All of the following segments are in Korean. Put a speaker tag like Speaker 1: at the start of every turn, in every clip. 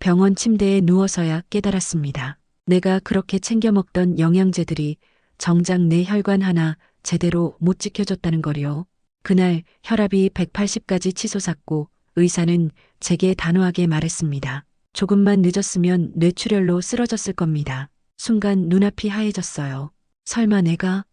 Speaker 1: 병원 침대에 누워서야 깨달았습니다. 내가 그렇게 챙겨 먹던 영양제들이 정작 내 혈관 하나 제대로 못 지켜줬다는 거리요. 그날 혈압이 180까지 치솟았고 의사는 제게 단호하게 말했습니다. 조금만 늦었으면 뇌출혈로 쓰러졌을 겁니다. 순간 눈앞이 하얘졌어요. 설마 내가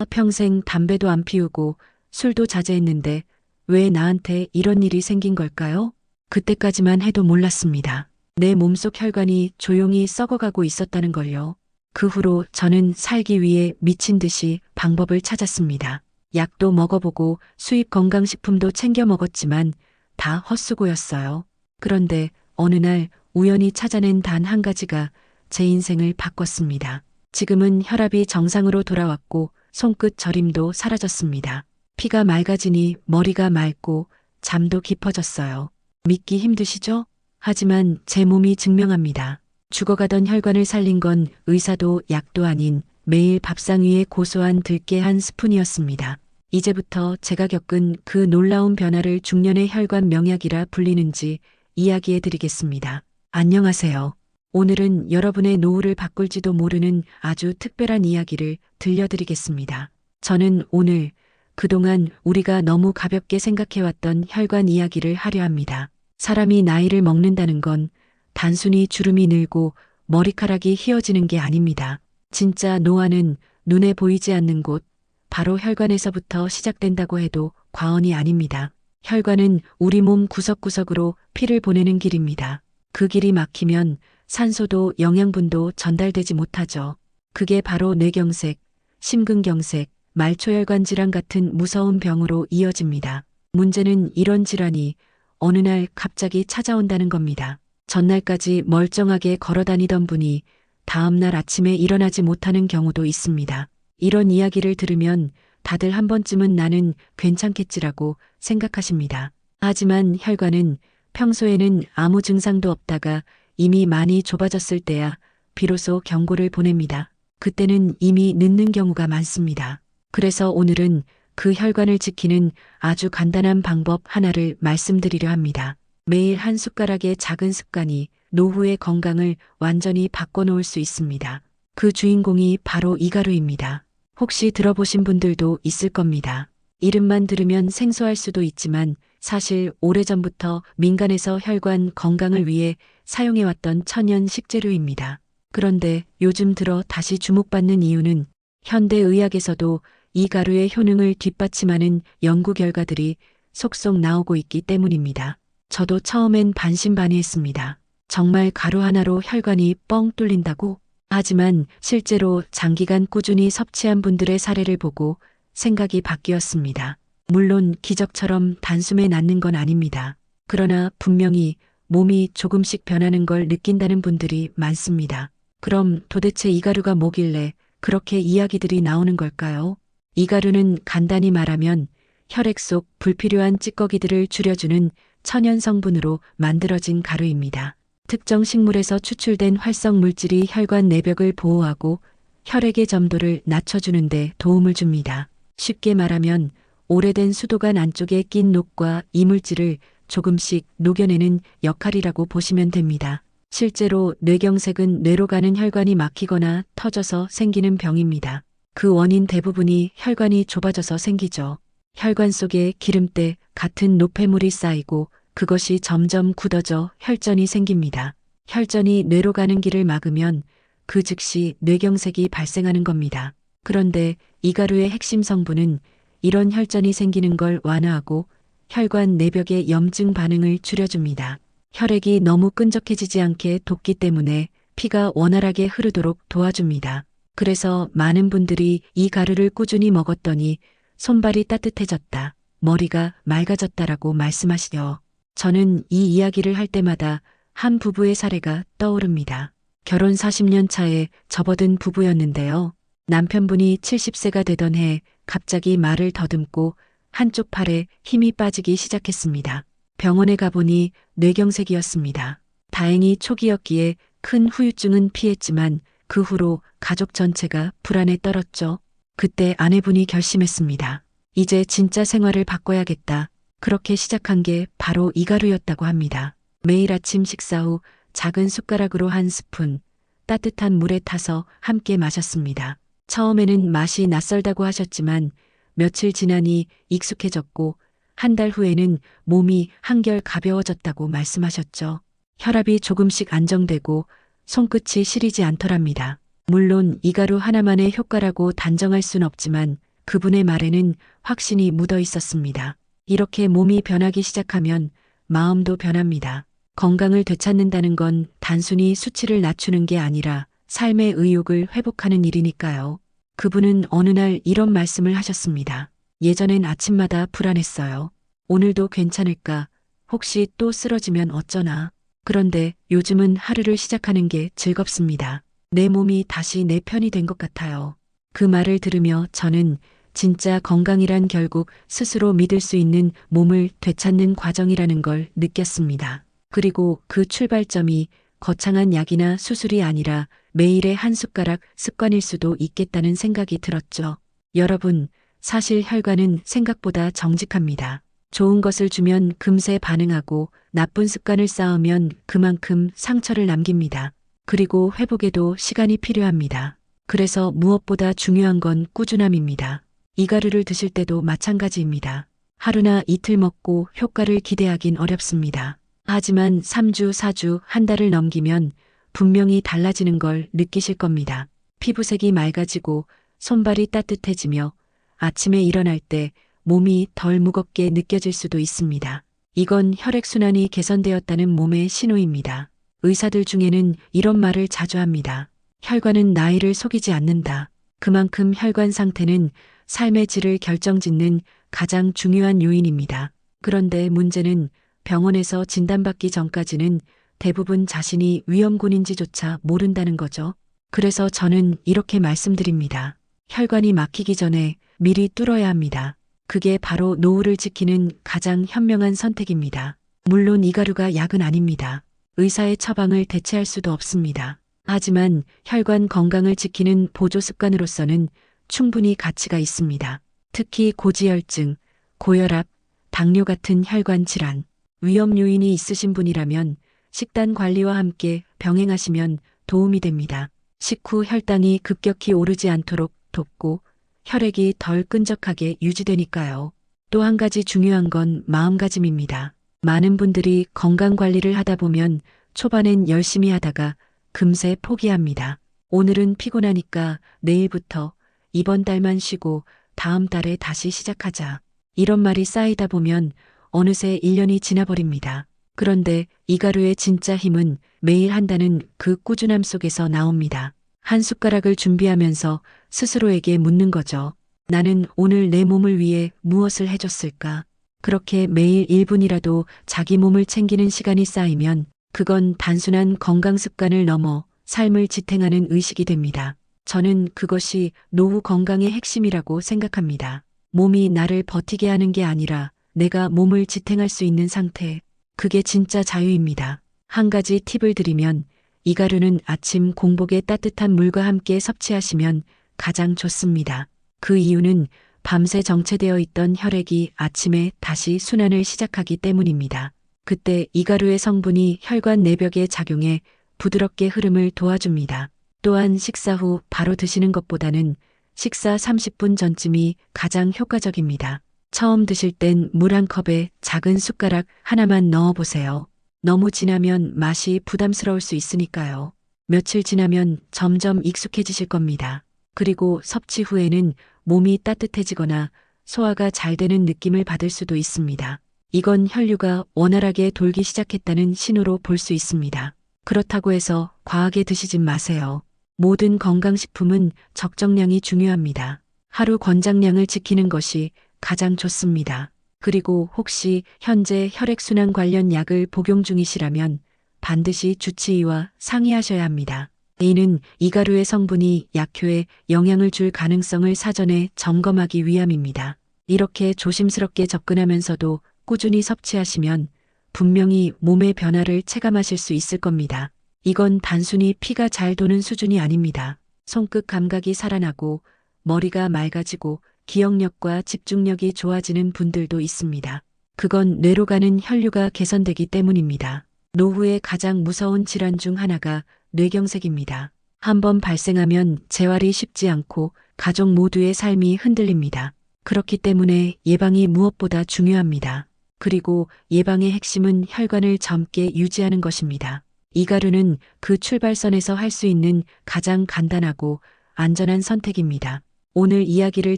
Speaker 1: 평생 담배도 안 피우고 술도 자제했는데 왜 나한테 이런 일이 생긴 걸까요? 그때까지만 해도 몰랐습니다. 내 몸속 혈관이 조용히 썩어가고 있었다는 걸요. 그 후로 저는 살기 위해 미친 듯이 방법을 찾았습니다. 약도 먹어보고 수입 건강식품도 챙겨 먹었지만 다 헛수고였어요. 그런데 어느 날 우연히 찾아낸 단 한 가지가 제 인생을 바꿨습니다. 지금은 혈압이 정상으로 돌아왔고 손끝 저림도 사라졌습니다. 피가 맑아지니 머리가 맑고 잠도 깊어졌어요. 믿기 힘드시죠? 하지만 제 몸이 증명합니다. 죽어가던 혈관을 살린 건 의사도 약도 아닌 매일 밥상 위에 고소한 들깨 한 스푼이었습니다. 이제부터 제가 겪은 그 놀라운 변화를 중년의 혈관 명약이라 불리는지 이야기해 드리겠습니다. 안녕하세요. 오늘은 여러분의 노후를 바꿀지도 모르는 아주 특별한 이야기를 들려드리겠습니다. 저는 오늘 그동안 우리가 너무 가볍게 생각해왔던 혈관 이야기를 하려 합니다. 사람이 나이를 먹는다는 건 단순히 주름이 늘고 머리카락이 휘어지는 게 아닙니다. 진짜 노화는 눈에 보이지 않는 곳, 바로 혈관에서부터 시작된다고 해도 과언이 아닙니다. 혈관은 우리 몸 구석구석으로 피를 보내는 길입니다. 그 길이 막히면 산소도 영양분도 전달되지 못하죠. 그게 바로 뇌경색, 심근경색, 말초혈관 질환 같은 무서운 병으로 이어집니다. 문제는 이런 질환이 어느 날 갑자기 찾아온다는 겁니다. 전날까지 멀쩡하게 걸어다니던 분이 다음날 아침에 일어나지 못하는 경우도 있습니다. 이런 이야기를 들으면 다들 한 번쯤은 나는 괜찮겠지라고 생각하십니다. 하지만 혈관은 평소에는 아무 증상도 없다가 이미 많이 좁아졌을 때야 비로소 경고를 보냅니다. 그때는 이미 늦는 경우가 많습니다. 그래서 오늘은 그 혈관을 지키는 아주 간단한 방법 하나를 말씀드리려 합니다. 매일 한 숟가락의 작은 습관이 노후의 건강을 완전히 바꿔놓을 수 있습니다. 그 주인공이 바로 이가루입니다. 혹시 들어보신 분들도 있을 겁니다. 이름만 들으면 생소할 수도 있지만 사실 오래전부터 민간에서 혈관 건강을 위해 사용해왔던 천연 식재료입니다. 그런데 요즘 들어 다시 주목받는 이유는 현대의학에서도 이 가루의 효능을 뒷받침하는 연구 결과들이 속속 나오고 있기 때문입니다. 저도 처음엔 반신반의했습니다. 정말 가루 하나로 혈관이 뻥 뚫린다고? 하지만 실제로 장기간 꾸준히 섭취한 분들의 사례를 보고 생각이 바뀌었습니다. 물론 기적처럼 단숨에 낫는 건 아닙니다. 그러나 분명히 몸이 조금씩 변하는 걸 느낀다는 분들이 많습니다. 그럼 도대체 이 가루가 뭐길래 그렇게 이야기들이 나오는 걸까요? 이 가루는 간단히 말하면 혈액 속 불필요한 찌꺼기들을 줄여주는 천연 성분으로 만들어진 가루입니다. 특정 식물에서 추출된 활성 물질이 혈관 내벽을 보호하고 혈액의 점도를 낮춰주는 데 도움을 줍니다. 쉽게 말하면 오래된 수도관 안쪽에 낀 녹과 이물질을 조금씩 녹여내는 역할이라고 보시면 됩니다. 실제로 뇌경색은 뇌로 가는 혈관이 막히거나 터져서 생기는 병입니다. 그 원인 대부분이 혈관이 좁아져서 생기죠. 혈관 속에 기름때 같은 노폐물이 쌓이고 그것이 점점 굳어져 혈전이 생깁니다. 혈전이 뇌로 가는 길을 막으면 그 즉시 뇌경색이 발생하는 겁니다. 그런데 이 가루의 핵심 성분은 이런 혈전이 생기는 걸 완화하고 혈관 내벽의 염증 반응을 줄여줍니다. 혈액이 너무 끈적해지지 않게 돕기 때문에 피가 원활하게 흐르도록 도와줍니다. 그래서 많은 분들이 이 가루를 꾸준히 먹었더니 손발이 따뜻해졌다, 머리가 맑아졌다라고 말씀하시죠. 저는 이 이야기를 할 때마다 한 부부의 사례가 떠오릅니다. 결혼 40년 차에 접어든 부부였는데요. 남편분이 70세가 되던 해 갑자기 말을 더듬고 한쪽 팔에 힘이 빠지기 시작했습니다. 병원에 가보니 뇌경색이었습니다. 다행히 초기였기에 큰 후유증은 피했지만 그 후로 가족 전체가 불안에 떨었죠. 그때 아내분이 결심했습니다. 이제 진짜 생활을 바꿔야겠다. 그렇게 시작한 게 바로 이 가루였다고 합니다. 매일 아침 식사 후 작은 숟가락으로 한 스푼 따뜻한 물에 타서 함께 마셨습니다. 처음에는 맛이 낯설다고 하셨지만 며칠 지나니 익숙해졌고 한 달 후에는 몸이 한결 가벼워졌다고 말씀하셨죠. 혈압이 조금씩 안정되고 손끝이 시리지 않더랍니다. 물론 이 가루 하나만의 효과라고 단정할 순 없지만 그분의 말에는 확신이 묻어 있었습니다. 이렇게 몸이 변하기 시작하면 마음도 변합니다. 건강을 되찾는다는 건 단순히 수치를 낮추는 게 아니라 삶의 의욕을 회복하는 일이니까요. 그분은 어느 날 이런 말씀을 하셨습니다. 예전엔 아침마다 불안했어요. 오늘도 괜찮을까? 혹시 또 쓰러지면 어쩌나? 그런데 요즘은 하루를 시작하는 게 즐겁습니다. 내 몸이 다시 내 편이 된 것 같아요. 그 말을 들으며 저는 진짜 건강이란 결국 스스로 믿을 수 있는 몸을 되찾는 과정이라는 걸 느꼈습니다. 그리고 그 출발점이 거창한 약이나 수술이 아니라 매일의 한 숟가락 습관일 수도 있겠다는 생각이 들었죠. 여러분, 사실 혈관은 생각보다 정직합니다. 좋은 것을 주면 금세 반응하고 나쁜 습관을 쌓으면 그만큼 상처를 남깁니다. 그리고 회복에도 시간이 필요합니다. 그래서 무엇보다 중요한 건 꾸준함입니다. 이 가루를 드실 때도 마찬가지입니다. 하루나 이틀 먹고 효과를 기대하긴 어렵습니다. 하지만 3주, 4주, 한 달을 넘기면 분명히 달라지는 걸 느끼실 겁니다. 피부색이 맑아지고 손발이 따뜻해지며 아침에 일어날 때 몸이 덜 무겁게 느껴질 수도 있습니다. 이건 혈액순환이 개선되었다는 몸의 신호입니다. 의사들 중에는 이런 말을 자주 합니다. 혈관은 나이를 속이지 않는다. 그만큼 혈관 상태는 삶의 질을 결정짓는 가장 중요한 요인입니다. 그런데 문제는 병원에서 진단받기 전까지는 대부분 자신이 위험군인지조차 모른다는 거죠. 그래서 저는 이렇게 말씀드립니다. 혈관이 막히기 전에 미리 뚫어야 합니다. 그게 바로 노후를 지키는 가장 현명한 선택입니다. 물론 이 가루가 약은 아닙니다. 의사의 처방을 대체할 수도 없습니다. 하지만 혈관 건강을 지키는 보조 습관으로서는 충분히 가치가 있습니다. 특히 고지혈증, 고혈압, 당뇨 같은 혈관 질환, 위험 요인이 있으신 분이라면 식단 관리와 함께 병행하시면 도움이 됩니다. 식후 혈당이 급격히 오르지 않도록 돕고 혈액이 덜 끈적하게 유지되니까요. 또 한 가지 중요한 건 마음가짐입니다. 많은 분들이 건강 관리를 하다 보면 초반엔 열심히 하다가 금세 포기합니다. 오늘은 피곤하니까 내일부터, 이번 달만 쉬고 다음 달에 다시 시작하자. 이런 말이 쌓이다 보면 어느새 1년이 지나버립니다. 그런데 이 가루의 진짜 힘은 매일 한다는 그 꾸준함 속에서 나옵니다. 한 숟가락을 준비하면서 스스로에게 묻는 거죠. 나는 오늘 내 몸을 위해 무엇을 해줬을까? 그렇게 매일 1분이라도 자기 몸을 챙기는 시간이 쌓이면 그건 단순한 건강 습관을 넘어 삶을 지탱하는 의식이 됩니다. 저는 그것이 노후 건강의 핵심이라고 생각합니다. 몸이 나를 버티게 하는 게 아니라 내가 몸을 지탱할 수 있는 상태. 그게 진짜 자유입니다. 한 가지 팁을 드리면 이 가루는 아침 공복에 따뜻한 물과 함께 섭취하시면 가장 좋습니다. 그 이유는 밤새 정체되어 있던 혈액이 아침에 다시 순환을 시작하기 때문입니다. 그때 이 가루의 성분이 혈관 내벽에 작용해 부드럽게 흐름을 도와줍니다. 또한 식사 후 바로 드시는 것보다는 식사 30분 전쯤이 가장 효과적입니다. 처음 드실 땐 물 한 컵에 작은 숟가락 하나만 넣어보세요. 너무 진하면 맛이 부담스러울 수 있으니까요. 며칠 지나면 점점 익숙해지실 겁니다. 그리고 섭취 후에는 몸이 따뜻해지거나 소화가 잘 되는 느낌을 받을 수도 있습니다. 이건 혈류가 원활하게 돌기 시작했다는 신호로 볼 수 있습니다. 그렇다고 해서 과하게 드시진 마세요. 모든 건강식품은 적정량이 중요합니다. 하루 권장량을 지키는 것이 가장 좋습니다. 그리고 혹시 현재 혈액순환 관련 약을 복용 중이시라면 반드시 주치의와 상의하셔야 합니다. 이는 이 가루의 성분이 약효에 영향을 줄 가능성을 사전에 점검하기 위함입니다. 이렇게 조심스럽게 접근하면서도 꾸준히 섭취하시면 분명히 몸의 변화를 체감하실 수 있을 겁니다. 이건 단순히 피가 잘 도는 수준이 아닙니다. 손끝 감각이 살아나고 머리가 맑아지고 기억력과 집중력이 좋아지는 분들도 있습니다. 그건 뇌로 가는 혈류가 개선되기 때문입니다. 노후의 가장 무서운 질환 중 하나가 뇌경색입니다. 한번 발생하면 재활이 쉽지 않고 가족 모두의 삶이 흔들립니다. 그렇기 때문에 예방이 무엇보다 중요합니다. 그리고 예방의 핵심은 혈관을 젊게 유지하는 것입니다. 이가루는 그 출발선에서 할 수 있는 가장 간단하고 안전한 선택입니다. 오늘 이야기를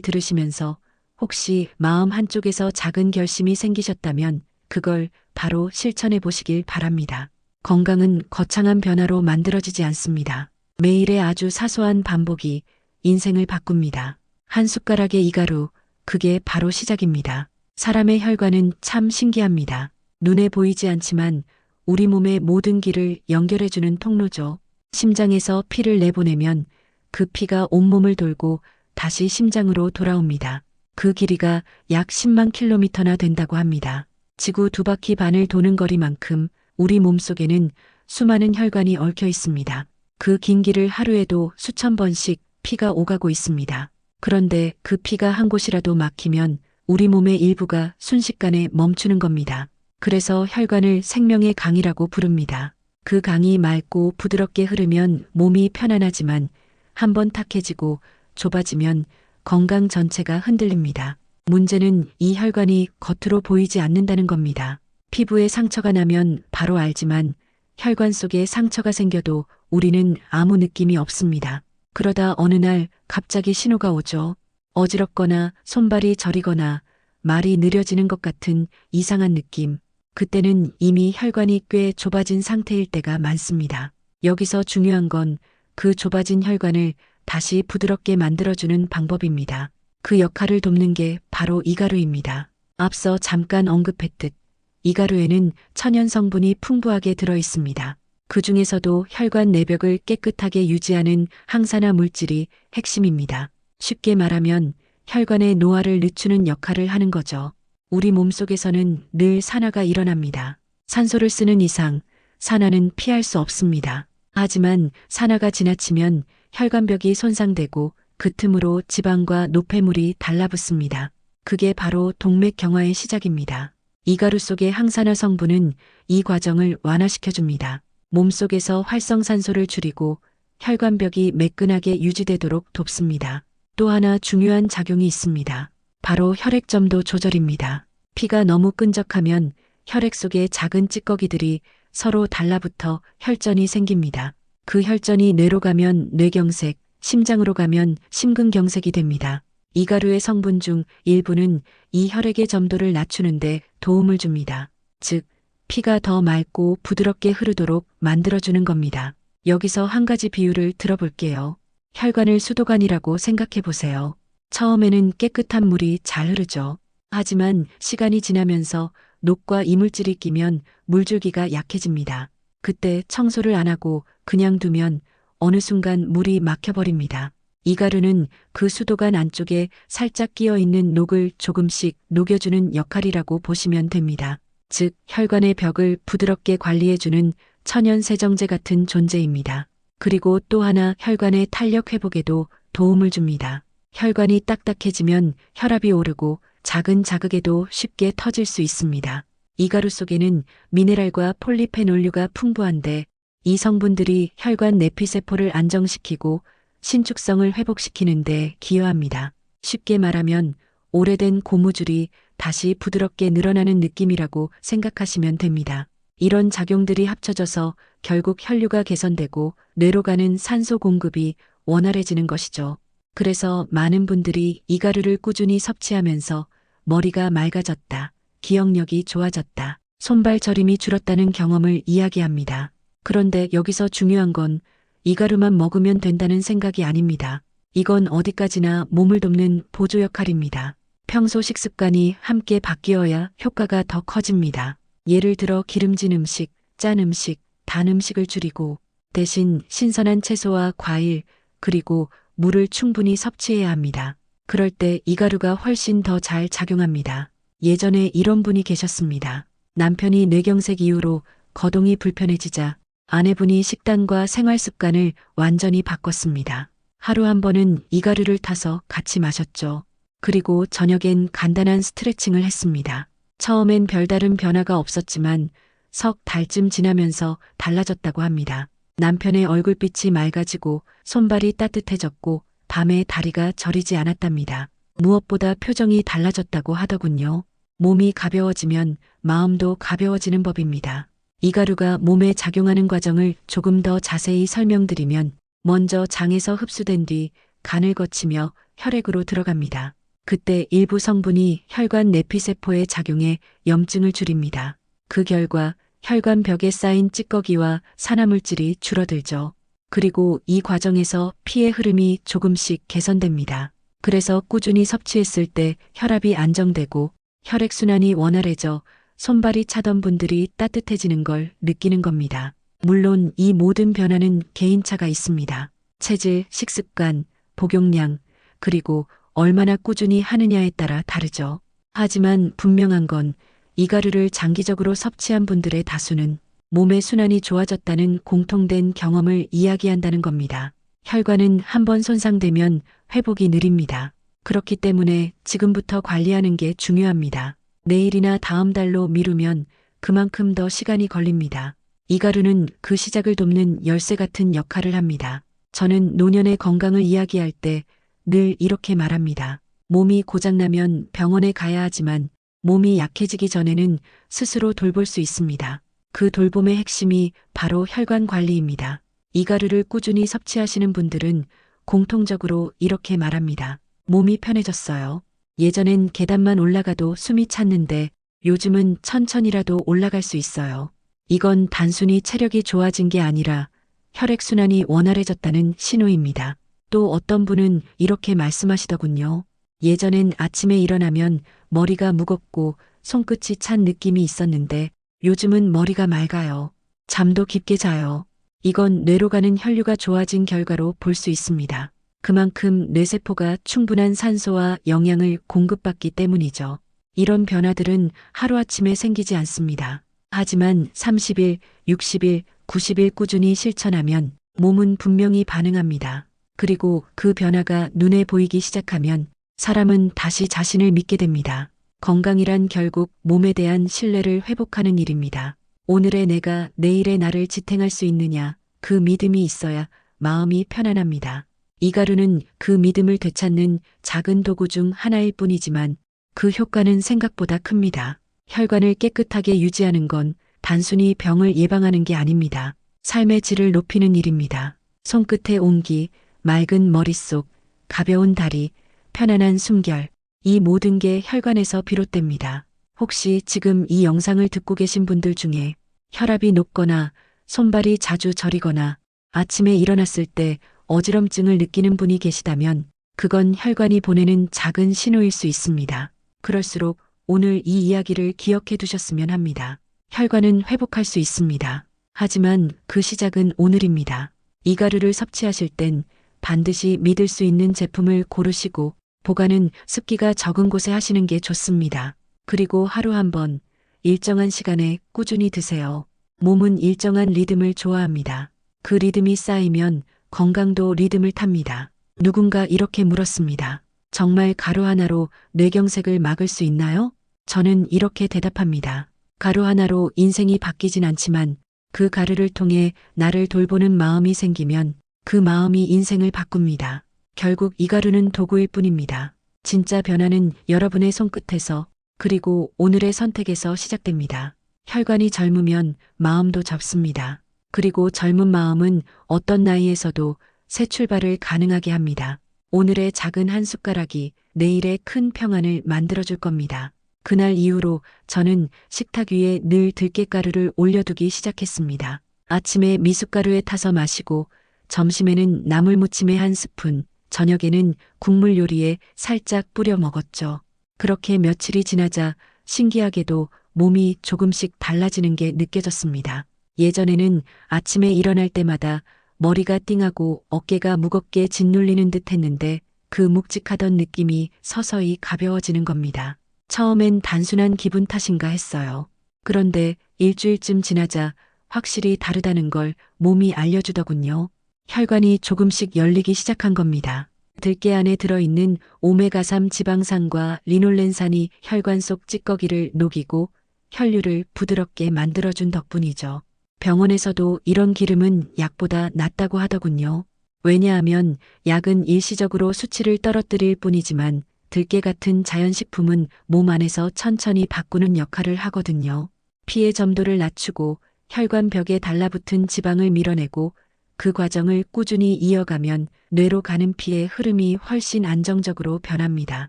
Speaker 1: 들으시면서 혹시 마음 한쪽에서 작은 결심이 생기셨다면 그걸 바로 실천해 보시길 바랍니다. 건강은 거창한 변화로 만들어지지 않습니다. 매일의 아주 사소한 반복이 인생을 바꿉니다. 한 숟가락의 이가루, 그게 바로 시작입니다. 사람의 혈관은 참 신기합니다. 눈에 보이지 않지만 우리 몸의 모든 길을 연결해주는 통로죠. 심장에서 피를 내보내면 그 피가 온몸을 돌고 다시 심장으로 돌아옵니다. 그 길이가 약 10만 킬로미터나 된다고 합니다. 지구 2바퀴 반을 도는 거리만큼 우리 몸속에는 수많은 혈관이 얽혀 있습니다. 그 긴 길을 하루에도 수천 번씩 피가 오가고 있습니다. 그런데 그 피가 한 곳이라도 막히면 우리 몸의 일부가 순식간에 멈추는 겁니다. 그래서 혈관을 생명의 강이라고 부릅니다. 그 강이 맑고 부드럽게 흐르면 몸이 편안하지만 한번 탁해지고 좁아지면 건강 전체가 흔들립니다. 문제는 이 혈관이 겉으로 보이지 않는다는 겁니다. 피부에 상처가 나면 바로 알지만 혈관 속에 상처가 생겨도 우리는 아무 느낌이 없습니다. 그러다 어느 날 갑자기 신호가 오죠. 어지럽거나 손발이 저리거나 말이 느려지는 것 같은 이상한 느낌. 그때는 이미 혈관이 꽤 좁아진 상태일 때가 많습니다. 여기서 중요한 건 그 좁아진 혈관을 다시 부드럽게 만들어주는 방법입니다. 그 역할을 돕는 게 바로 이가루입니다. 앞서 잠깐 언급했듯 이가루에는 천연 성분이 풍부하게 들어 있습니다. 그 중에서도 혈관 내벽을 깨끗하게 유지하는 항산화 물질이 핵심입니다. 쉽게 말하면 혈관의 노화를 늦추는 역할을 하는 거죠. 우리 몸속에서는 늘 산화가 일어납니다. 산소를 쓰는 이상 산화는 피할 수 없습니다. 하지만 산화가 지나치면 혈관벽이 손상되고 그 틈으로 지방과 노폐물이 달라붙습니다. 그게 바로 동맥경화의 시작입니다. 이가루 속의 항산화 성분은 이 과정을 완화시켜줍니다. 몸속에서 활성산소를 줄이고 혈관벽이 매끈하게 유지되도록 돕습니다. 또 하나 중요한 작용이 있습니다. 바로 혈액점도 조절입니다. 피가 너무 끈적하면 혈액 속의 작은 찌꺼기들이 서로 달라붙어 혈전이 생깁니다. 그 혈전이 뇌로 가면 뇌경색, 심장으로 가면 심근경색이 됩니다. 이가루의 성분 중 일부는 이 혈액의 점도를 낮추는데 도움을 줍니다. 즉, 피가 더 맑고 부드럽게 흐르도록 만들어주는 겁니다. 여기서 한 가지 비유를 들어볼게요. 혈관을 수도관이라고 생각해 보세요. 처음에는 깨끗한 물이 잘 흐르죠. 하지만 시간이 지나면서 녹과 이물질이 끼면 물줄기가 약해집니다. 그때 청소를 안 하고 그냥 두면 어느 순간 물이 막혀버립니다. 이가루는 그 수도관 안쪽에 살짝 끼어 있는 녹을 조금씩 녹여주는 역할이라고 보시면 됩니다. 즉, 혈관의 벽을 부드럽게 관리해주는 천연 세정제 같은 존재입니다. 그리고 또 하나 혈관의 탄력 회복에도 도움을 줍니다. 혈관이 딱딱해지면 혈압이 오르고 작은 자극에도 쉽게 터질 수 있습니다. 이가루 속에는 미네랄과 폴리페놀류가 풍부한데 이 성분들이 혈관 내피세포를 안정시키고 신축성을 회복시키는 데 기여합니다. 쉽게 말하면 오래된 고무줄이 다시 부드럽게 늘어나는 느낌이라고 생각하시면 됩니다. 이런 작용들이 합쳐져서 결국 혈류가 개선되고 뇌로 가는 산소 공급이 원활해지는 것이죠. 그래서 많은 분들이 이가루를 꾸준히 섭취하면서 머리가 맑아졌다, 기억력이 좋아졌다, 손발 저림이 줄었다는 경험을 이야기합니다. 그런데 여기서 중요한 건 이가루만 먹으면 된다는 생각이 아닙니다. 이건 어디까지나 몸을 돕는 보조 역할입니다. 평소 식습관이 함께 바뀌어야 효과가 더 커집니다. 예를 들어 기름진 음식, 짠 음식, 단 음식을 줄이고 대신 신선한 채소와 과일, 그리고 물을 충분히 섭취해야 합니다. 그럴 때 이가루가 훨씬 더 잘 작용합니다. 예전에 이런 분이 계셨습니다. 남편이 뇌경색 이후로 거동이 불편해지자 아내분이 식단과 생활 습관을 완전히 바꿨습니다. 하루 한 번은 이가루를 타서 같이 마셨죠. 그리고 저녁엔 간단한 스트레칭을 했습니다. 처음엔 별다른 변화가 없었지만 석 달쯤 지나면서 달라졌다고 합니다. 남편의 얼굴빛이 맑아지고 손발이 따뜻해졌고 밤에 다리가 저리지 않았답니다. 무엇보다 표정이 달라졌다고 하더군요. 몸이 가벼워지면 마음도 가벼워지는 법입니다. 이 가루가 몸에 작용하는 과정을 조금 더 자세히 설명드리면 먼저 장에서 흡수된 뒤 간을 거치며 혈액으로 들어갑니다. 그때 일부 성분이 혈관 내피세포에 작용해 염증을 줄입니다. 그 결과 혈관 벽에 쌓인 찌꺼기와 산화물질이 줄어들죠. 그리고 이 과정에서 피의 흐름이 조금씩 개선됩니다. 그래서 꾸준히 섭취했을 때 혈압이 안정되고 혈액순환이 원활해져 손발이 차던 분들이 따뜻해지는 걸 느끼는 겁니다. 물론 이 모든 변화는 개인차가 있습니다. 체질, 식습관, 복용량, 그리고 얼마나 꾸준히 하느냐에 따라 다르죠. 하지만 분명한 건 이 가루를 장기적으로 섭취한 분들의 다수는 몸의 순환이 좋아졌다는 공통된 경험을 이야기한다는 겁니다. 혈관은 한번 손상되면 회복이 느립니다. 그렇기 때문에 지금부터 관리하는 게 중요합니다. 내일이나 다음 달로 미루면 그만큼 더 시간이 걸립니다. 이 가루는 그 시작을 돕는 열쇠 같은 역할을 합니다. 저는 노년의 건강을 이야기할 때 늘 이렇게 말합니다. 몸이 고장나면 병원에 가야 하지만 몸이 약해지기 전에는 스스로 돌볼 수 있습니다. 그 돌봄의 핵심이 바로 혈관 관리입니다. 이 가루를 꾸준히 섭취하시는 분들은 공통적으로 이렇게 말합니다. 몸이 편해졌어요. 예전엔 계단만 올라가도 숨이 찼는데 요즘은 천천히라도 올라갈 수 있어요. 이건 단순히 체력이 좋아진 게 아니라 혈액순환이 원활해졌다는 신호입니다. 또 어떤 분은 이렇게 말씀하시더군요. 예전엔 아침에 일어나면 머리가 무겁고 손끝이 찬 느낌이 있었는데 요즘은 머리가 맑아요. 잠도 깊게 자요. 이건 뇌로 가는 혈류가 좋아진 결과로 볼 수 있습니다. 그만큼 뇌세포가 충분한 산소와 영양을 공급받기 때문이죠. 이런 변화들은 하루아침에 생기지 않습니다. 하지만 30일, 60일, 90일 꾸준히 실천하면 몸은 분명히 반응합니다. 그리고 그 변화가 눈에 보이기 시작하면 사람은 다시 자신을 믿게 됩니다. 건강이란 결국 몸에 대한 신뢰를 회복하는 일입니다. 오늘의 내가 내일의 나를 지탱할 수 있느냐, 그 믿음이 있어야 마음이 편안합니다. 이 가루는 그 믿음을 되찾는 작은 도구 중 하나일 뿐이지만 그 효과는 생각보다 큽니다. 혈관을 깨끗하게 유지하는 건 단순히 병을 예방하는 게 아닙니다. 삶의 질을 높이는 일입니다. 손끝의 온기, 맑은 머릿속, 가벼운 다리, 편안한 숨결, 이 모든 게 혈관에서 비롯됩니다. 혹시 지금 이 영상을 듣고 계신 분들 중에 혈압이 높거나 손발이 자주 저리거나 아침에 일어났을 때 어지럼증을 느끼는 분이 계시다면 그건 혈관이 보내는 작은 신호일 수 있습니다. 그럴수록 오늘 이 이야기를 기억해 두셨으면 합니다. 혈관은 회복할 수 있습니다. 하지만 그 시작은 오늘입니다. 이 가루를 섭취하실 땐 반드시 믿을 수 있는 제품을 고르시고 보관은 습기가 적은 곳에 하시는 게 좋습니다. 그리고 하루 한 번 일정한 시간에 꾸준히 드세요. 몸은 일정한 리듬을 좋아합니다. 그 리듬이 쌓이면 건강도 리듬을 탑니다. 누군가 이렇게 물었습니다. 정말 가루 하나로 뇌경색을 막을 수 있나요? 저는 이렇게 대답합니다. 가루 하나로 인생이 바뀌진 않지만 그 가루를 통해 나를 돌보는 마음이 생기면 그 마음이 인생을 바꿉니다. 결국 이 가루는 도구일 뿐입니다. 진짜 변화는 여러분의 손끝에서 그리고 오늘의 선택에서 시작됩니다. 혈관이 젊으면 마음도 젊습니다. 그리고 젊은 마음은 어떤 나이에서도 새 출발을 가능하게 합니다. 오늘의 작은 한 숟가락이 내일의 큰 평안을 만들어줄 겁니다. 그날 이후로 저는 식탁 위에 늘 들깨가루를 올려두기 시작했습니다. 아침에 미숫가루에 타서 마시고 점심에는 나물무침에 한 스푼, 저녁에는 국물 요리에 살짝 뿌려 먹었죠. 그렇게 며칠이 지나자 신기하게도 몸이 조금씩 달라지는 게 느껴졌습니다. 예전에는 아침에 일어날 때마다 머리가 띵하고 어깨가 무겁게 짓눌리는 듯 했는데 그 묵직하던 느낌이 서서히 가벼워지는 겁니다. 처음엔 단순한 기분 탓인가 했어요. 그런데 일주일쯤 지나자 확실히 다르다는 걸 몸이 알려주더군요. 혈관이 조금씩 열리기 시작한 겁니다. 들깨 안에 들어있는 오메가3 지방산과 리놀렌산이 혈관 속 찌꺼기를 녹이고 혈류를 부드럽게 만들어준 덕분이죠. 병원에서도 이런 기름은 약보다 낫다고 하더군요. 왜냐하면 약은 일시적으로 수치를 떨어뜨릴 뿐이지만 들깨 같은 자연식품은 몸 안에서 천천히 바꾸는 역할을 하거든요. 피의 점도를 낮추고 혈관벽에 달라붙은 지방을 밀어내고 그 과정을 꾸준히 이어가면 뇌로 가는 피의 흐름이 훨씬 안정적으로 변합니다.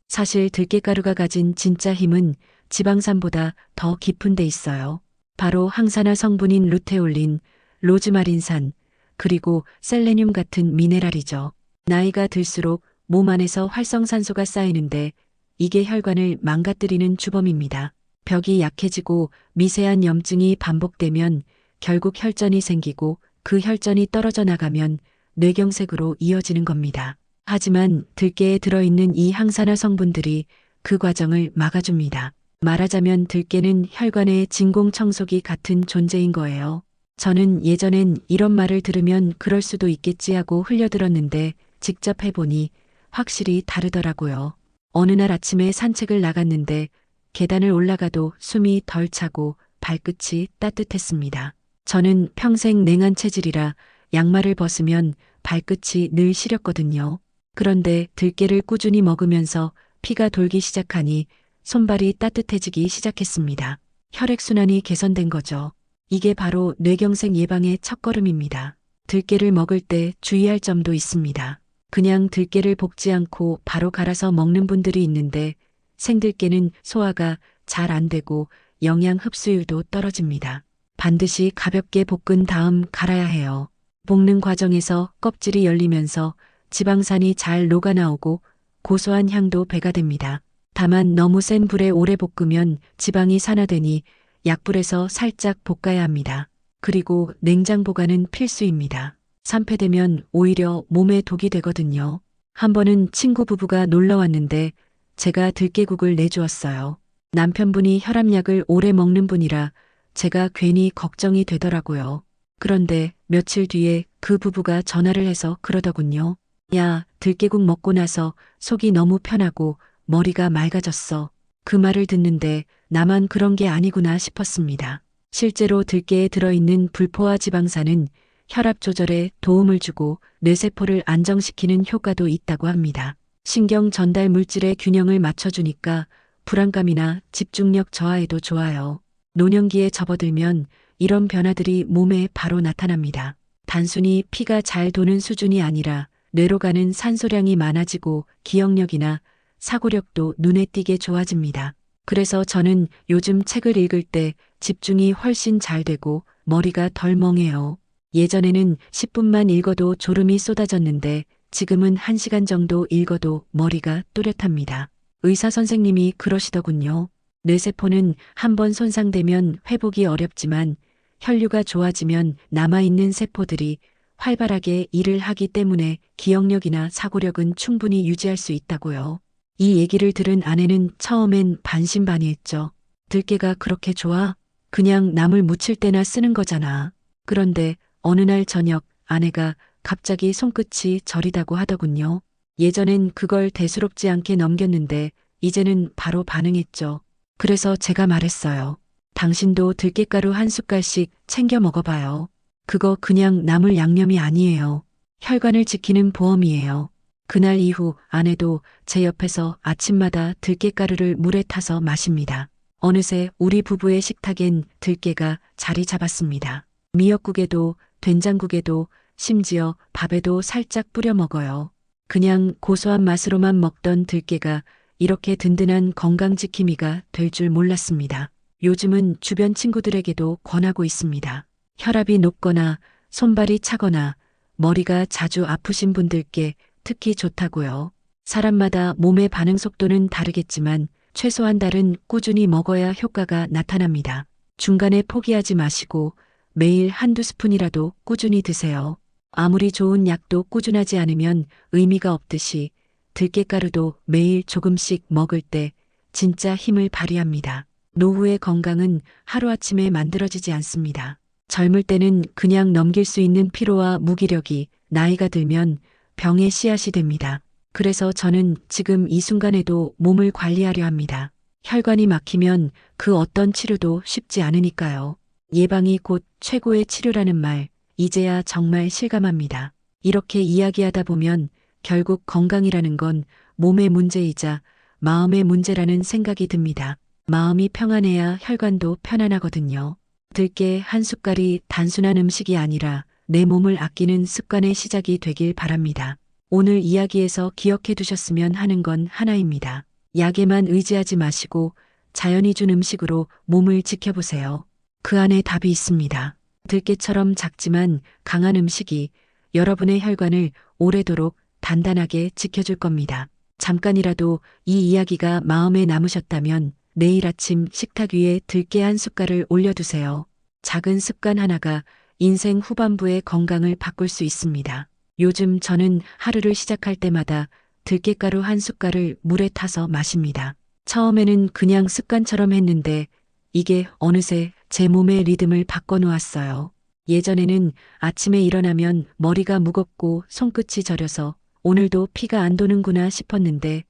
Speaker 1: 사실 들깨가루가 가진 진짜 힘은 지방산보다 더 깊은 데 있어요. 바로 항산화 성분인 루테올린, 로즈마린산, 그리고 셀레늄 같은 미네랄이죠. 나이가 들수록 몸 안에서 활성산소가 쌓이는데 이게 혈관을 망가뜨리는 주범입니다. 벽이 약해지고 미세한 염증이 반복되면 결국 혈전이 생기고 그 혈전이 떨어져 나가면 뇌경색으로 이어지는 겁니다. 하지만 들깨에 들어있는 이 항산화 성분들이 그 과정을 막아줍니다. 말하자면 들깨는 혈관의 진공청소기 같은 존재인 거예요. 저는 예전엔 이런 말을 들으면 그럴 수도 있겠지 하고 흘려들었는데 직접 해보니 확실히 다르더라고요. 어느 날 아침에 산책을 나갔는데 계단을 올라가도 숨이 덜 차고 발끝이 따뜻했습니다. 저는 평생 냉한 체질이라 양말을 벗으면 발끝이 늘 시렸거든요. 그런데 들깨를 꾸준히 먹으면서 피가 돌기 시작하니 손발이 따뜻해지기 시작했습니다. 혈액순환이 개선된 거죠. 이게 바로 뇌경색 예방의 첫걸음입니다. 들깨를 먹을 때 주의할 점도 있습니다. 그냥 들깨를 볶지 않고 바로 갈아서 먹는 분들이 있는데 생들깨는 소화가 잘 안 되고 영양 흡수율도 떨어집니다. 반드시 가볍게 볶은 다음 갈아야 해요. 볶는 과정에서 껍질이 열리면서 지방산이 잘 녹아나오고 고소한 향도 배가 됩니다. 다만 너무 센 불에 오래 볶으면 지방이 산화되니 약불에서 살짝 볶아야 합니다. 그리고 냉장 보관은 필수입니다. 산패되면 오히려 몸에 독이 되거든요. 한 번은 친구 부부가 놀러 왔는데 제가 들깨국을 내주었어요. 남편분이 혈압약을 오래 먹는 분이라 제가 괜히 걱정이 되더라고요. 그런데 며칠 뒤에 그 부부가 전화를 해서 그러더군요. 야, 들깨국 먹고 나서 속이 너무 편하고 머리가 맑아졌어. 그 말을 듣는데 나만 그런 게 아니구나 싶었습니다. 실제로 들깨에 들어있는 불포화 지방산은 혈압 조절에 도움을 주고 뇌세포를 안정시키는 효과도 있다고 합니다. 신경 전달 물질의 균형을 맞춰주니까 불안감이나 집중력 저하에도 좋아요. 노년기에 접어들면 이런 변화들이 몸에 바로 나타납니다. 단순히 피가 잘 도는 수준이 아니라 뇌로 가는 산소량이 많아지고 기억력이나 사고력도 눈에 띄게 좋아집니다. 그래서 저는 요즘 책을 읽을 때 집중이 훨씬 잘 되고 머리가 덜 멍해요. 예전에는 10분만 읽어도 졸음이 쏟아졌는데 지금은 1시간 정도 읽어도 머리가 또렷합니다. 의사 선생님이 그러시더군요. 뇌세포는 한번 손상되면 회복이 어렵지만 혈류가 좋아지면 남아있는 세포들이 활발하게 일을 하기 때문에 기억력이나 사고력은 충분히 유지할 수 있다고요. 이 얘기를 들은 아내는 처음엔 반신반의했죠. 들깨가 그렇게 좋아? 그냥 나물 무칠 때나 쓰는 거잖아. 그런데 어느 날 저녁 아내가 갑자기 손끝이 저리다고 하더군요. 예전엔 그걸 대수롭지 않게 넘겼는데 이제는 바로 반응했죠. 그래서 제가 말했어요. 당신도 들깨가루 한 숟갈씩 챙겨 먹어봐요. 그거 그냥 나물 양념이 아니에요. 혈관을 지키는 보험이에요. 그날 이후 아내도 제 옆에서 아침마다 들깨가루를 물에 타서 마십니다. 어느새 우리 부부의 식탁엔 들깨가 자리 잡았습니다. 미역국에도 된장국에도 심지어 밥에도 살짝 뿌려 먹어요. 그냥 고소한 맛으로만 먹던 들깨가 이렇게 든든한 건강지킴이가 될 줄 몰랐습니다. 요즘은 주변 친구들에게도 권하고 있습니다. 혈압이 높거나 손발이 차거나 머리가 자주 아프신 분들께 특히 좋다고요. 사람마다 몸의 반응 속도는 다르겠지만 최소 한 달은 꾸준히 먹어야 효과가 나타납니다. 중간에 포기하지 마시고 매일 한두 스푼이라도 꾸준히 드세요. 아무리 좋은 약도 꾸준하지 않으면 의미가 없듯이 들깨가루도 매일 조금씩 먹을 때 진짜 힘을 발휘합니다. 노후의 건강은 하루아침에 만들어지지 않습니다. 젊을 때는 그냥 넘길 수 있는 피로와 무기력이 나이가 들면 병의 씨앗이 됩니다. 그래서 저는 지금 이 순간에도 몸을 관리하려 합니다. 혈관이 막히면 그 어떤 치료도 쉽지 않으니까요. 예방이 곧 최고의 치료라는 말, 이제야 정말 실감합니다. 이렇게 이야기하다 보면 결국 건강이라는 건 몸의 문제이자 마음의 문제라는 생각이 듭니다. 마음이 평안해야 혈관도 편안하거든요. 들깨 한 숟갈이 단순한 음식이 아니라 내 몸을 아끼는 습관의 시작이 되길 바랍니다. 오늘 이야기에서 기억해 두셨으면 하는 건 하나입니다. 약에만 의지하지 마시고 자연이 준 음식으로 몸을 지켜보세요. 그 안에 답이 있습니다. 들깨처럼 작지만 강한 음식이 여러분의 혈관을 오래도록 단단하게 지켜줄 겁니다. 잠깐이라도 이 이야기가 마음에 남으셨다면 내일 아침 식탁 위에 들깨 한 숟갈을 올려두세요. 작은 습관 하나가 인생 후반부의 건강을 바꿀 수 있습니다. 요즘 저는 하루를 시작할 때마다 들깨가루 한 숟갈을 물에 타서 마십니다. 처음에는 그냥 습관처럼 했는데 이게 어느새 제 몸의 리듬을 바꿔놓았어요. 예전에는 아침에 일어나면 머리가 무겁고 손끝이 저려서 오늘도 피가 안 도는구나 싶었는데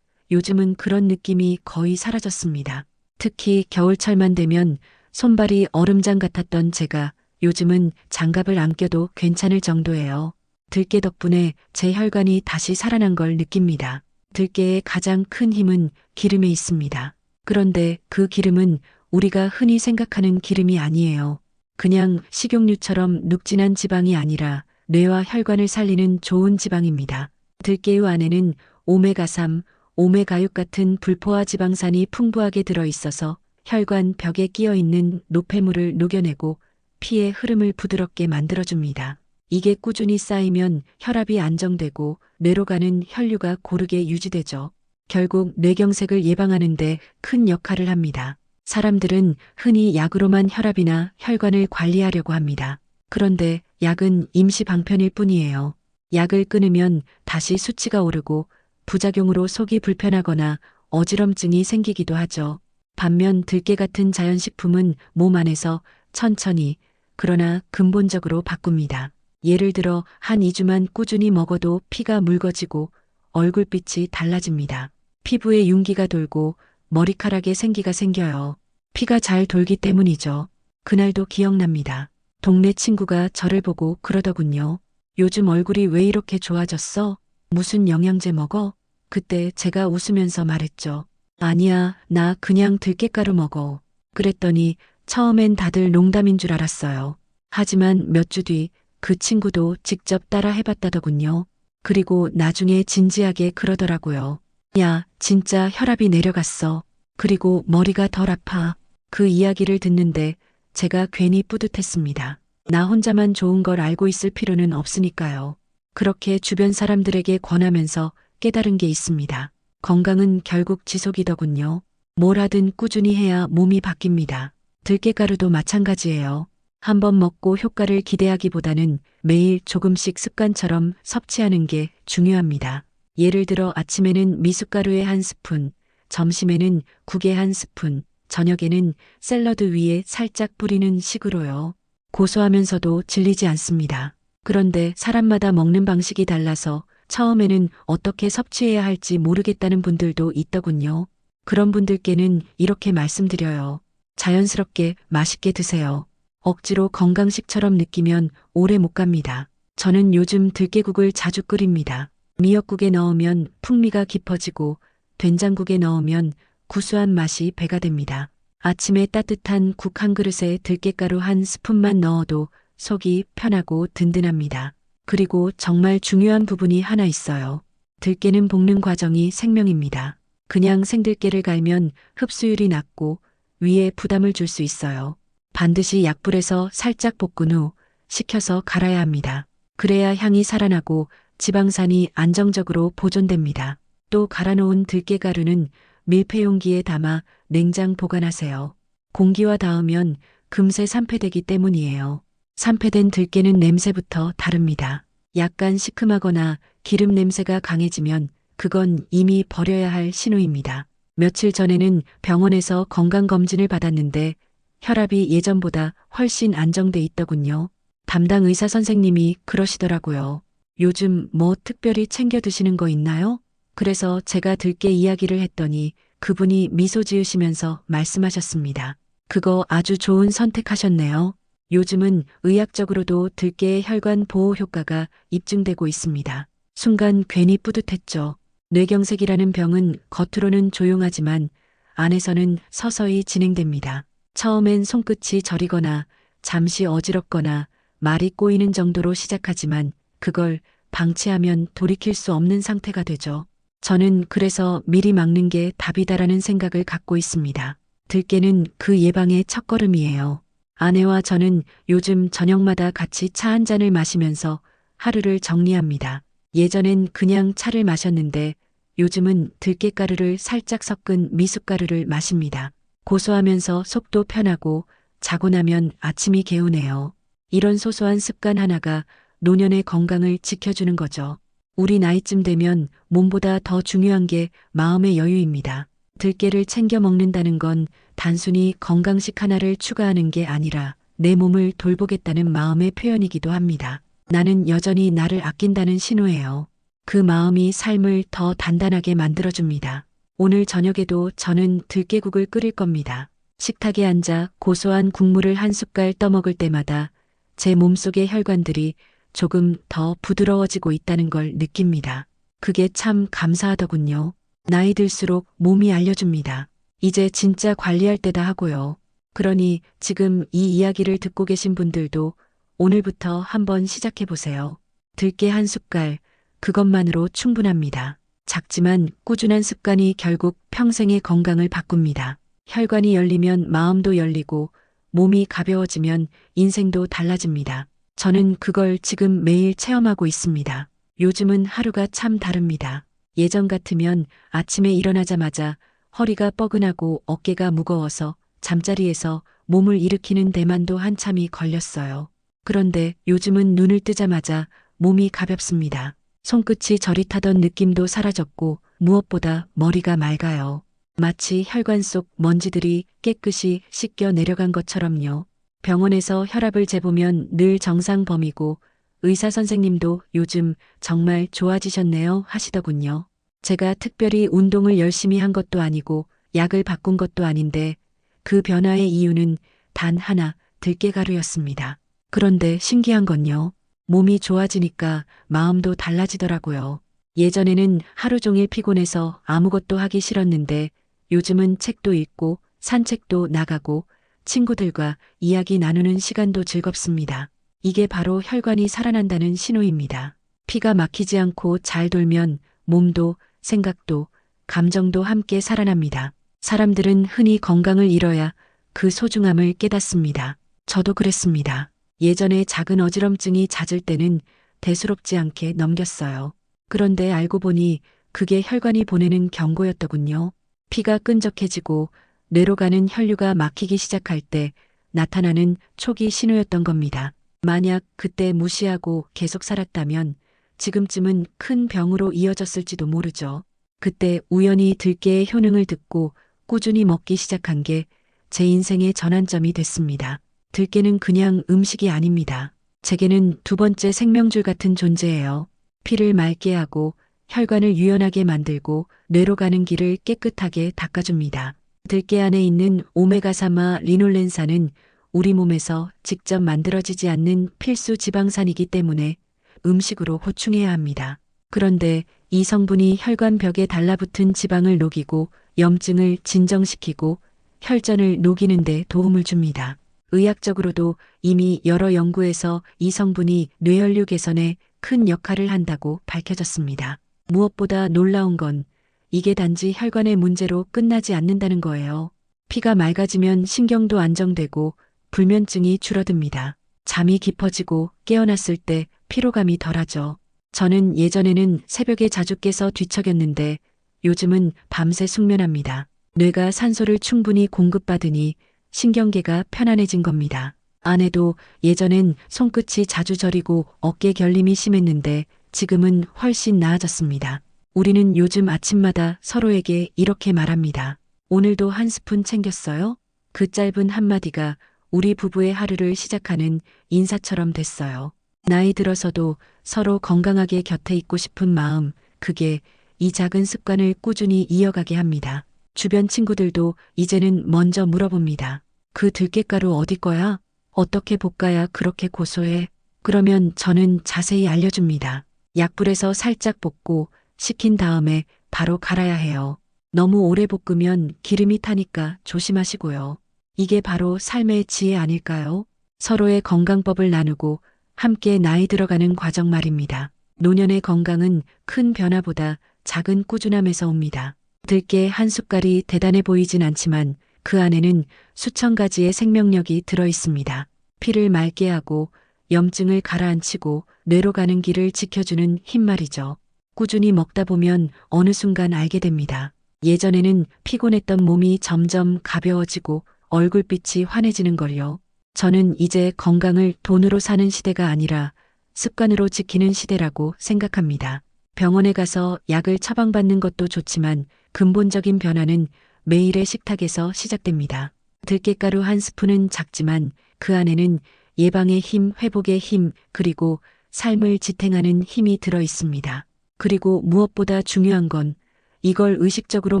Speaker 1: 요즘은 그런 느낌이 거의 사라졌습니다. 특히 겨울철만 되면 손발이 얼음장 같았던 제가 요즘은 장갑을 안 껴도 괜찮을 정도예요. 들깨 덕분에 제 혈관이 다시 살아난 걸 느낍니다. 들깨의 가장 큰 힘은 기름에 있습니다. 그런데 그 기름은 우리가 흔히 생각하는 기름이 아니에요. 그냥 식용유처럼 눅진한 지방이 아니라 뇌와 혈관을 살리는 좋은 지방입니다. 들깨유 안에는 오메가3, 오메가6 같은 불포화 지방산이 풍부하게 들어있어서 혈관 벽에 끼어 있는 노폐물을 녹여내고 피의 흐름을 부드럽게 만들어줍니다. 이게 꾸준히 쌓이면 혈압이 안정되고 뇌로 가는 혈류가 고르게 유지되죠. 결국 뇌경색을 예방하는데 큰 역할을 합니다. 사람들은 흔히 약으로만 혈압이나 혈관을 관리하려고 합니다. 그런데 약은 임시 방편일 뿐이에요. 약을 끊으면 다시 수치가 오르고 부작용으로 속이 불편하거나 어지럼증이 생기기도 하죠. 반면 들깨 같은 자연식품은 몸 안에서 천천히 그러나 근본적으로 바꿉니다. 예를 들어 한 2주만 꾸준히 먹어도 피가 묽어지고 얼굴빛이 달라집니다. 피부에 윤기가 돌고 머리카락에 생기가 생겨요. 피가 잘 돌기 때문이죠. 그날도 기억납니다. 동네 친구가 저를 보고 그러더군요. 요즘 얼굴이 왜 이렇게 좋아졌어? 무슨 영양제 먹어? 그때 제가 웃으면서 말했죠. 아니야, 나 그냥 들깨가루 먹어. 그랬더니 처음엔 다들 농담인 줄 알았어요. 하지만 몇 주 뒤 그 친구도 직접 따라 해봤다더군요. 그리고 나중에 진지하게 그러더라고요. 야, 진짜 혈압이 내려갔어. 그리고 머리가 덜 아파. 그 이야기를 듣는데 제가 괜히 뿌듯했습니다. 나 혼자만 좋은 걸 알고 있을 필요는 없으니까요. 그렇게 주변 사람들에게 권하면서 깨달은 게 있습니다. 건강은 결국 지속이더군요. 뭘 하든 꾸준히 해야 몸이 바뀝니다. 들깨가루도 마찬가지예요. 한 번 먹고 효과를 기대하기보다는 매일 조금씩 습관처럼 섭취하는 게 중요합니다. 예를 들어 아침에는 미숫가루에 한 스푼, 점심에는 국에 한 스푼, 저녁에는 샐러드 위에 살짝 뿌리는 식으로요. 고소하면서도 질리지 않습니다. 그런데 사람마다 먹는 방식이 달라서 처음에는 어떻게 섭취해야 할지 모르겠다는 분들도 있더군요. 그런 분들께는 이렇게 말씀드려요. 자연스럽게 맛있게 드세요. 억지로 건강식처럼 느끼면 오래 못 갑니다. 저는 요즘 들깨국을 자주 끓입니다. 미역국에 넣으면 풍미가 깊어지고 된장국에 넣으면 구수한 맛이 배가 됩니다. 아침에 따뜻한 국 한 그릇에 들깨가루 한 스푼만 넣어도 속이 편하고 든든합니다. 그리고 정말 중요한 부분이 하나 있어요. 들깨는 볶는 과정이 생명입니다. 그냥 생들깨를 갈면 흡수율이 낮고 위에 부담을 줄 수 있어요. 반드시 약불에서 살짝 볶은 후 식혀서 갈아야 합니다. 그래야 향이 살아나고 지방산이 안정적으로 보존됩니다. 또 갈아놓은 들깨가루는 밀폐 용기에 담아 냉장 보관하세요. 공기와 닿으면 금세 산패되기 때문이에요. 산패된 들깨는 냄새부터 다릅니다. 약간 시큼하거나 기름 냄새가 강해지면 그건 이미 버려야 할 신호입니다. 며칠 전에는 병원에서 건강검진을 받았는데 혈압이 예전보다 훨씬 안정돼 있더군요. 담당 의사 선생님이 그러시더라고요. 요즘 뭐 특별히 챙겨 드시는 거 있나요? 그래서 제가 들깨 이야기를 했더니 그분이 미소 지으시면서 말씀하셨습니다. 그거 아주 좋은 선택하셨네요. 요즘은 의학적으로도 들깨의 혈관 보호 효과가 입증되고 있습니다. 순간 괜히 뿌듯했죠. 뇌경색이라는 병은 겉으로는 조용하지만 안에서는 서서히 진행됩니다. 처음엔 손끝이 저리거나 잠시 어지럽거나 말이 꼬이는 정도로 시작하지만 그걸 방치하면 돌이킬 수 없는 상태가 되죠. 저는 그래서 미리 막는 게 답이다라는 생각을 갖고 있습니다. 들깨는 그 예방의 첫걸음이에요. 아내와 저는 요즘 저녁마다 같이 차 한 잔을 마시면서 하루를 정리합니다. 예전엔 그냥 차를 마셨는데 요즘은 들깨가루를 살짝 섞은 미숫가루를 마십니다. 고소하면서 속도 편하고 자고 나면 아침이 개운해요. 이런 소소한 습관 하나가 노년의 건강을 지켜주는 거죠. 우리 나이쯤 되면 몸보다 더 중요한 게 마음의 여유입니다. 들깨를 챙겨 먹는다는 건 단순히 건강식 하나를 추가하는 게 아니라 내 몸을 돌보겠다는 마음의 표현이기도 합니다. 나는 여전히 나를 아낀다는 신호예요. 그 마음이 삶을 더 단단하게 만들어줍니다. 오늘 저녁에도 저는 들깨국을 끓일 겁니다. 식탁에 앉아 고소한 국물을 한 숟갈 떠먹을 때마다 제 몸속의 혈관들이 조금 더 부드러워지고 있다는 걸 느낍니다. 그게 참 감사하더군요. 나이 들수록 몸이 알려줍니다. 이제 진짜 관리할 때다 하고요. 그러니 지금 이 이야기를 듣고 계신 분들도 오늘부터 한번 시작해 보세요. 들깨 한 숟갈, 그것만으로 충분합니다. 작지만 꾸준한 습관이 결국 평생의 건강을 바꿉니다. 혈관이 열리면 마음도 열리고 몸이 가벼워지면 인생도 달라집니다. 저는 그걸 지금 매일 체험하고 있습니다. 요즘은 하루가 참 다릅니다. 예전 같으면 아침에 일어나자마자 허리가 뻐근하고 어깨가 무거워서 잠자리에서 몸을 일으키는 데만도 한참이 걸렸어요. 그런데 요즘은 눈을 뜨자마자 몸이 가볍습니다. 손끝이 저릿하던 느낌도 사라졌고 무엇보다 머리가 맑아요. 마치 혈관 속 먼지들이 깨끗이 씻겨 내려간 것처럼요. 병원에서 혈압을 재보면 늘 정상범위고 의사 선생님도 요즘 정말 좋아지셨네요 하시더군요. 제가 특별히 운동을 열심히 한 것도 아니고 약을 바꾼 것도 아닌데 그 변화의 이유는 단 하나, 들깨가루였습니다. 그런데 신기한 건요. 몸이 좋아지니까 마음도 달라지더라고요. 예전에는 하루 종일 피곤해서 아무것도 하기 싫었는데 요즘은 책도 읽고 산책도 나가고 친구들과 이야기 나누는 시간도 즐겁습니다. 이게 바로 혈관이 살아난다는 신호입니다. 피가 막히지 않고 잘 돌면 몸도 생각도 감정도 함께 살아납니다. 사람들은 흔히 건강을 잃어야 그 소중함을 깨닫습니다. 저도 그랬습니다. 예전에 작은 어지럼증이 잦을 때는 대수롭지 않게 넘겼어요. 그런데 알고 보니 그게 혈관이 보내는 경고였더군요. 피가 끈적해지고 뇌로 가는 혈류가 막히기 시작할 때 나타나는 초기 신호였던 겁니다. 만약 그때 무시하고 계속 살았다면 지금쯤은 큰 병으로 이어졌을지도 모르죠. 그때 우연히 들깨의 효능을 듣고 꾸준히 먹기 시작한 게 제 인생의 전환점이 됐습니다. 들깨는 그냥 음식이 아닙니다. 제게는 두 번째 생명줄 같은 존재예요. 피를 맑게 하고 혈관을 유연하게 만들고 뇌로 가는 길을 깨끗하게 닦아줍니다. 들깨 안에 있는 오메가3와 리놀렌산은 우리 몸에서 직접 만들어지지 않는 필수 지방산이기 때문에 음식으로 호충해야 합니다. 그런데 이 성분이 혈관 벽에 달라붙은 지방을 녹이고 염증을 진정시키고 혈전을 녹이는 데 도움을 줍니다. 의학적으로도 이미 여러 연구에서 이 성분이 뇌혈류 개선에 큰 역할을 한다고 밝혀졌습니다. 무엇보다 놀라운 건 이게 단지 혈관의 문제로 끝나지 않는다는 거예요. 피가 맑아지면 신경도 안정되고 불면증이 줄어듭니다. 잠이 깊어지고 깨어났을 때 피로감이 덜하죠. 저는 예전에는 새벽에 자주 깨서 뒤척였는데 요즘은 밤새 숙면합니다. 뇌가 산소를 충분히 공급받으니 신경계가 편안해진 겁니다. 아내도 예전엔 손끝이 자주 저리고 어깨 결림이 심했는데 지금은 훨씬 나아졌습니다. 우리는 요즘 아침마다 서로에게 이렇게 말합니다. 오늘도 한 스푼 챙겼어요? 그 짧은 한마디가 우리 부부의 하루를 시작하는 인사처럼 됐어요. 나이 들어서도 서로 건강하게 곁에 있고 싶은 마음, 그게 이 작은 습관을 꾸준히 이어가게 합니다. 주변 친구들도 이제는 먼저 물어봅니다. 그 들깨가루 어디 거야? 어떻게 볶아야 그렇게 고소해? 그러면 저는 자세히 알려줍니다. 약불에서 살짝 볶고 식힌 다음에 바로 갈아야 해요. 너무 오래 볶으면 기름이 타니까 조심하시고요. 이게 바로 삶의 지혜 아닐까요? 서로의 건강법을 나누고 함께 나이 들어가는 과정 말입니다. 노년의 건강은 큰 변화보다 작은 꾸준함에서 옵니다. 들깨 한 숟갈이 대단해 보이진 않지만 그 안에는 수천 가지의 생명력이 들어 있습니다. 피를 맑게 하고 염증을 가라앉히고 뇌로 가는 길을 지켜주는 힘 말이죠. 꾸준히 먹다 보면 어느 순간 알게 됩니다. 예전에는 피곤했던 몸이 점점 가벼워지고 얼굴빛이 환해지는 걸요. 저는 이제 건강을 돈으로 사는 시대가 아니라 습관으로 지키는 시대라고 생각합니다. 병원에 가서 약을 처방받는 것도 좋지만 근본적인 변화는 매일의 식탁에서 시작됩니다. 들깨가루 한 스푼은 작지만 그 안에는 예방의 힘, 회복의 힘, 그리고 삶을 지탱하는 힘이 들어 있습니다. 그리고 무엇보다 중요한 건 이걸 의식적으로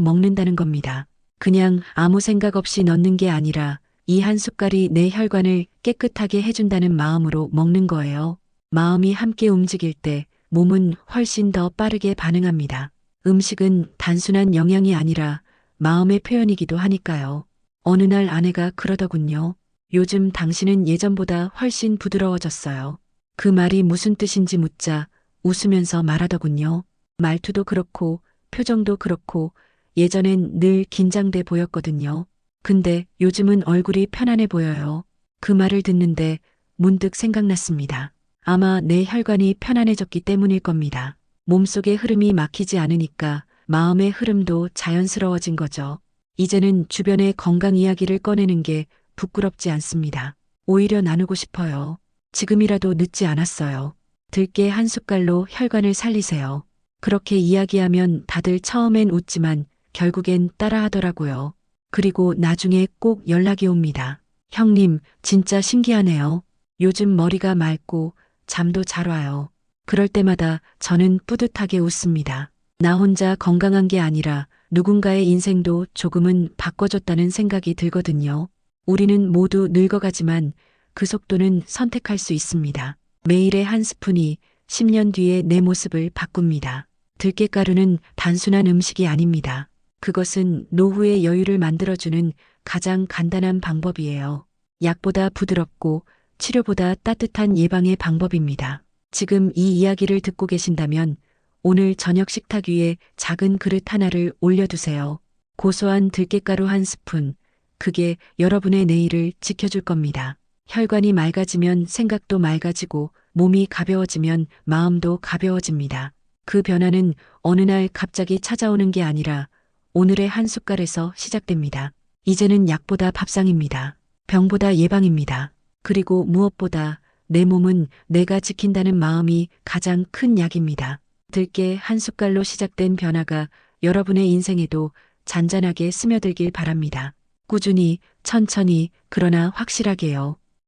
Speaker 1: 먹는다는 겁니다. 그냥 아무 생각 없이 넣는 게 아니라 이 한 숟갈이 내 혈관을 깨끗하게 해준다는 마음으로 먹는 거예요. 마음이 함께 움직일 때 몸은 훨씬 더 빠르게 반응합니다. 음식은 단순한 영양이 아니라 마음의 표현이기도 하니까요. 어느 날 아내가 그러더군요. 요즘 당신은 예전보다 훨씬 부드러워졌어요. 그 말이 무슨 뜻인지 묻자 웃으면서 말하더군요. 말투도 그렇고 표정도 그렇고 예전엔 늘 긴장돼 보였거든요. 근데 요즘은 얼굴이 편안해 보여요. 그 말을 듣는데 문득 생각났습니다. 아마 내 혈관이 편안해졌기 때문일 겁니다. 몸속의 흐름이 막히지 않으니까 마음의 흐름도 자연스러워진 거죠. 이제는 주변의 건강 이야기를 꺼내는 게 부끄럽지 않습니다. 오히려 나누고 싶어요. 지금이라도 늦지 않았어요. 들깨 한 숟갈로 혈관을 살리세요. 그렇게 이야기하면 다들 처음엔 웃지만 결국엔 따라하더라고요. 그리고 나중에 꼭 연락이 옵니다. 형님, 진짜 신기하네요. 요즘 머리가 맑고 잠도 잘 와요. 그럴 때마다 저는 뿌듯하게 웃습니다. 나 혼자 건강한 게 아니라 누군가의 인생도 조금은 바꿔줬다는 생각이 들거든요. 우리는 모두 늙어가지만 그 속도는 선택할 수 있습니다. 매일의 한 스푼이 10년 뒤에 내 모습을 바꿉니다. 들깨가루는 단순한 음식이 아닙니다. 그것은 노후의 여유를 만들어주는 가장 간단한 방법이에요. 약보다 부드럽고 치료보다 따뜻한 예방의 방법입니다. 지금 이 이야기를 듣고 계신다면 오늘 저녁 식탁 위에 작은 그릇 하나를 올려두세요. 고소한 들깨가루 한 스푼, 그게 여러분의 내일을 지켜줄 겁니다. 혈관이 맑아지면 생각도 맑아지고 몸이 가벼워지면 마음도 가벼워집니다. 그 변화는 어느 날 갑자기 찾아오는 게 아니라 오늘의 한 숟갈에서 시작됩니다. 이제는 약보다 밥상입니다. 병보다 예방입니다. 그리고 무엇보다 내 몸은 내가 지킨다는 마음이 가장 큰 약입니다. 들깨 한 숟갈로 시작된 변화가 여러분의 인생에도 잔잔하게 스며들길 바랍니다. 꾸준히, 천천히, 그러나 확실하게요.